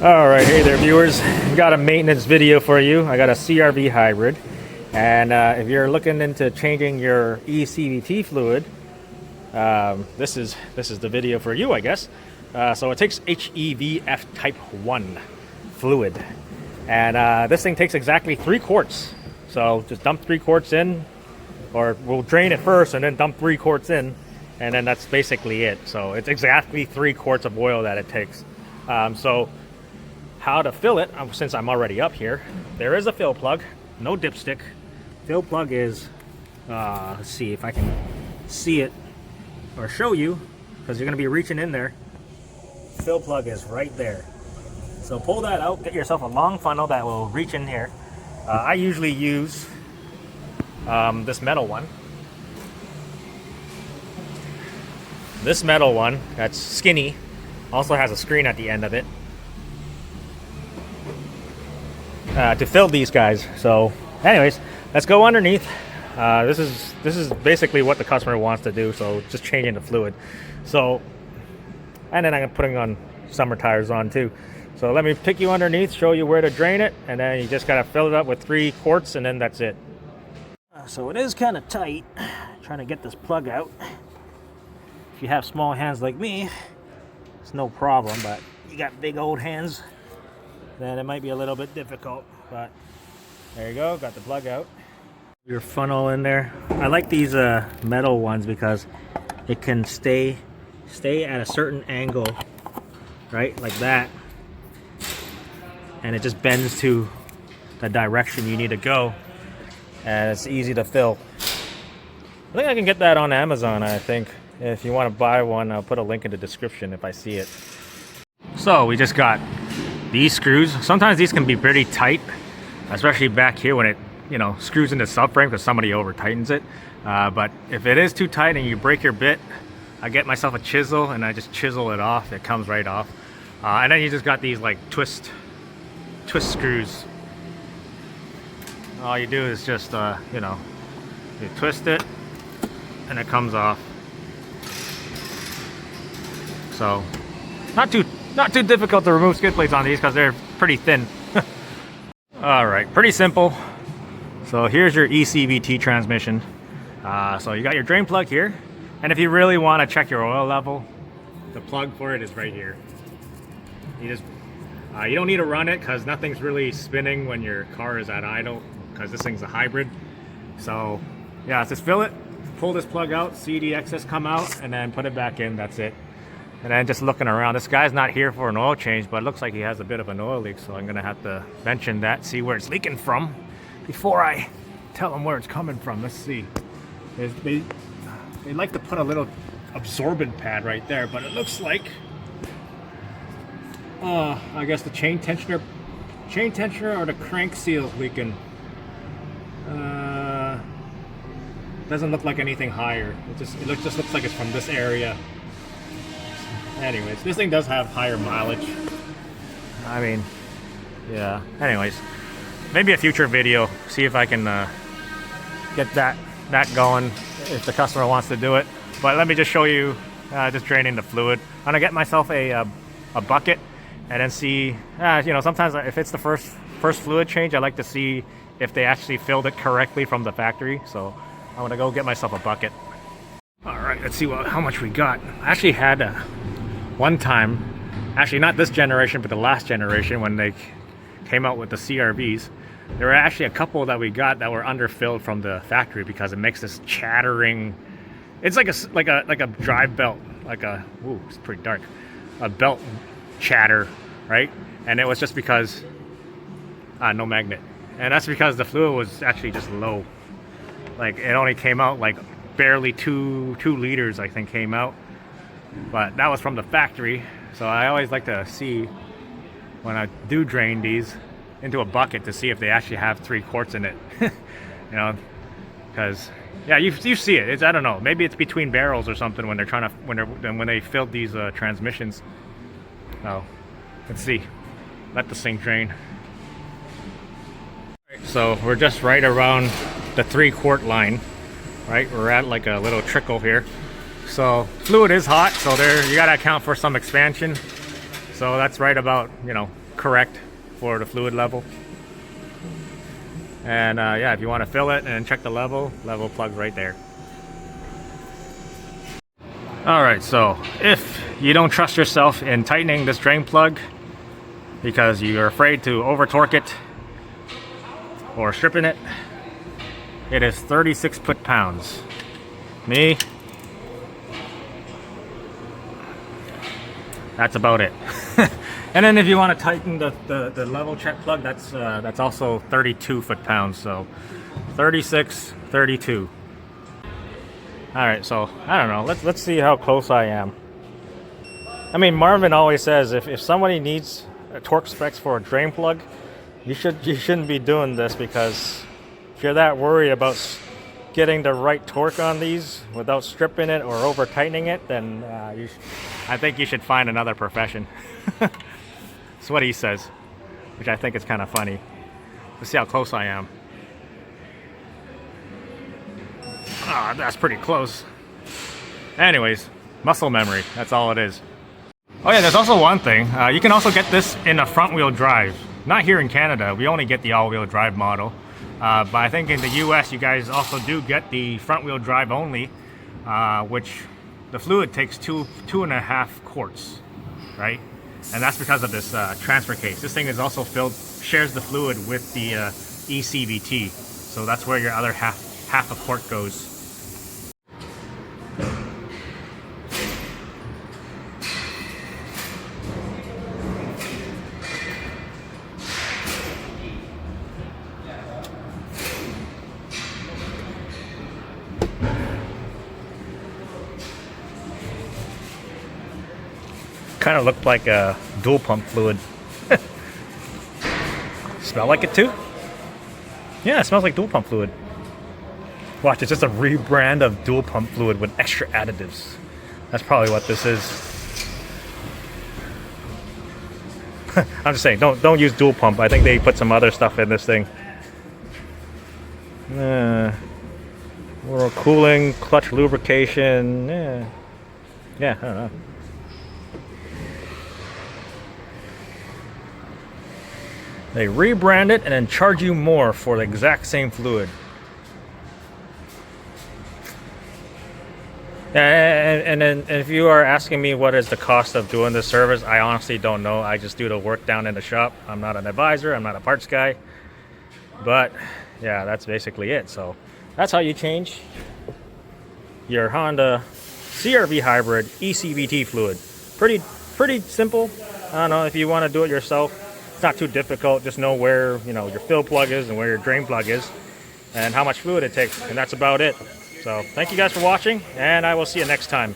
All right, hey there viewers, got a maintenance video for you. I got a CRV hybrid, and if you're looking into changing your E-CVT fluid, this is the video for you, I guess. So it takes HEVF type 1 fluid, and this thing takes exactly 3 quarts. So just dump 3 quarts in, or we'll drain it first and then dump 3 quarts in, and then that's basically it. So it's exactly 3 quarts of oil that it takes. So how to fill it, since I'm already up here, there is a fill plug, no dipstick. Fill plug is, let's see if I can see it or show you, because you're going to be reaching in there. Fill plug is right there. So pull that out, get yourself a long funnel that will reach in here. I usually use this metal one. This metal one, that's skinny, also has a screen at the end of it. To fill these guys. So anyways, let's go underneath. This is basically what the customer wants to do, so just changing the fluid. So, and then I'm putting on summer tires on too. So let me pick you underneath, show you where to drain it, and then you just gotta fill it up with 3 quarts, and then that's it. So it is kind of tight, trying to get this plug out. If you have small hands like me, it's no problem, but you got big old hands, then it might be a little bit difficult. But there you go, got the plug out. Your funnel in there. I like these metal ones because it can stay at a certain angle, right, like that, and it just bends to the direction you need to go, and it's easy to fill. I think I can get that on Amazon. I think if you want to buy one, I'll put a link in the description if I see it. So we just got these screws. Sometimes these can be pretty tight, especially back here when it, you know, screws into the subframe because somebody over tightens it. But if it is too tight and you break your bit, I get myself a chisel and I just chisel it off. It comes right off. And then you just got these like twist screws. All you do is just, you know, you twist it and it comes off. So not too difficult to remove skid plates on these because they're pretty thin. All right, pretty simple. So here's your E-CVT transmission. So you got your drain plug here, and if you really want to check your oil level, the plug for it is right here. You don't need to run it because nothing's really spinning when your car is at idle, because this thing's a hybrid. So yeah, just fill it, pull this plug out, see the excess come out, and then put it back in. That's it. And then just looking around, this guy's not here for an oil change, but it looks like he has a bit of an oil leak, so I'm gonna have to mention that, see where it's leaking from before I tell him where it's coming from. Let's see. They like to put a little absorbent pad right there, but it looks like I guess the chain tensioner or the crank seal is leaking. Doesn't look like anything higher. It just looks like it's from this area. Anyways, this thing does have higher mileage. I mean, yeah. Anyways, maybe a future video. See if I can get that going if the customer wants to do it. But let me just show you just draining the fluid. I'm gonna get myself a bucket and then see. You know, sometimes if it's the first fluid change, I like to see if they actually filled it correctly from the factory. So I'm gonna go get myself a bucket. All right, let's see how much we got. I actually had one time, actually not this generation, but the last generation when they came out with the CRVs, there were actually a couple that we got that were underfilled from the factory because it makes this chattering. It's like a drive belt, ooh, it's pretty dark, a belt chatter, right? And it was just because no magnet, and that's because the fluid was actually just low. Like it only came out like barely 2 liters, I think, came out. But that was from the factory, so I always like to see when I do drain these into a bucket to see if they actually have 3 quarts in it. You know, because yeah, you see it. I don't know, maybe it's between barrels or something when they're trying to when they filled these transmissions. Oh, let's see. Let this thing drain. So we're just right around the 3 quart line, right? We're at like a little trickle here. So fluid is hot, so there you gotta account for some expansion. So that's right about, you know, correct for the fluid level. And yeah, if you want to fill it and check the level plug right there. Alright, so if you don't trust yourself in tightening this drain plug because you're afraid to over torque it or stripping it, it is 36 foot-pounds. Me, that's about it. And then if you want to tighten the level check plug, that's also 32 foot-pounds. So 36, 32. All right, so I don't know. Let's see how close I am. I mean, Marvin always says if somebody needs torque specs for a drain plug, you shouldn't be doing this, because if you're that worried about getting the right torque on these without stripping it or over tightening it, then I think you should find another profession. That's what he says, which I think is kind of funny. Let's see how close I am. Ah, that's pretty close. Anyways, muscle memory, that's all it is. Oh yeah, there's also one thing. You can also get this in a front-wheel drive. Not here in Canada, we only get the all-wheel drive model. But I think in the US, you guys also do get the front-wheel drive only, which the fluid takes 2.5 quarts, right? And that's because of this transfer case. This thing is also filled, shares the fluid with the E-CVT. So that's where your other half a quart goes. Kind of looked like a dual pump fluid. Smell like it too? Yeah, it smells like dual pump fluid. Watch, it's just a rebrand of dual pump fluid with extra additives. That's probably what this is. I'm just saying, don't use dual pump. I think they put some other stuff in this thing. World cooling, clutch lubrication. Yeah, I don't know. They rebrand it and then charge you more for the exact same fluid. And then if you are asking me what is the cost of doing this service, I honestly don't know. I just do the work down in the shop. I'm not an advisor, I'm not a parts guy. But yeah, that's basically it. So that's how you change your Honda CRV hybrid E-CVT fluid. Pretty simple. I don't know, if you want to do it yourself, it's not too difficult. Just know where, you know, your fill plug is and where your drain plug is and how much fluid it takes, and that's about it. So thank you guys for watching, and I will see you next time.